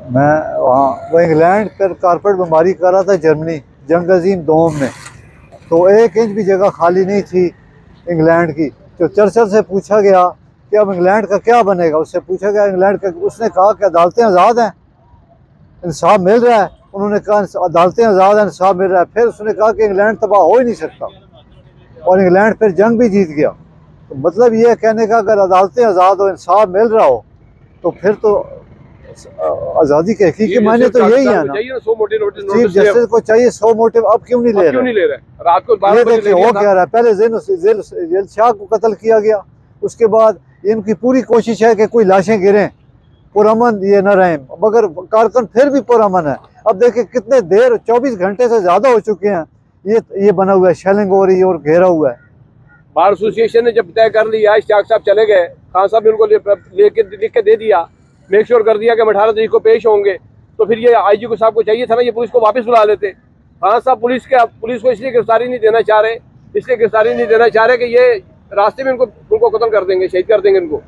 मैं वहाँ वो इंग्लैंड पर कारपेट बीमारी कर रहा था जर्मनी जंग अजीम दोम में। तो 1 इंच भी जगह खाली नहीं थी इंग्लैंड की। तो चर्चिल से पूछा गया कि अब इंग्लैंड का क्या बनेगा, उससे पूछा गया इंग्लैंड का, उसने कहा कि अदालतें आज़ाद हैं, इंसाफ मिल रहा है। उन्होंने कहा अदालतें आज़ाद हैं, इंसाफ मिल रहा है। फिर उसने कहा कि इंग्लैंड तबाह हो ही नहीं सकता, और इंग्लैंड फिर जंग भी जीत गया। तो मतलब ये कहने का अगर अदालतें आज़ाद हो, इंसाफ मिल रहा हो, तो फिर तो आज़ादी के हकीकी मायने तो यही है ना। चीफ जस्टिस को चाहिए 100 मोटिव, अब क्यों नहीं ले रहे? रात को 12 बजे हो क्या रहा है? पहले जेल शाह को कत्ल किया गया, उसके बाद इनकी पूरी कोशिश है कि कोई लाशें गिरें, पुरअमन ये न रहे, मगर कारकुन फिर भी पुरअमन है। अब देखिए कितने देर, 24 घंटे से ज्यादा हो चुके हैं, ये बना हुआ है, शेलिंग हो रही है और घेरा हुआ है। बार एसोसिएशन ने जब तय कर लिया, इश्तियाक साहब चले गए, खान साहब ने उनको लिख के दे दिया, मेक श्योर कर दिया कि हम 18 तारीख को पेश होंगे। तो फिर ये आईजी को साहब को चाहिए था ना, ये पुलिस को वापस बुला लेते। खान साहब पुलिस को इसलिए गिरफ्तारी नहीं देना चाह रहे कि ये रास्ते में उनको कत्ल कर देंगे, शहीद कर देंगे इनको।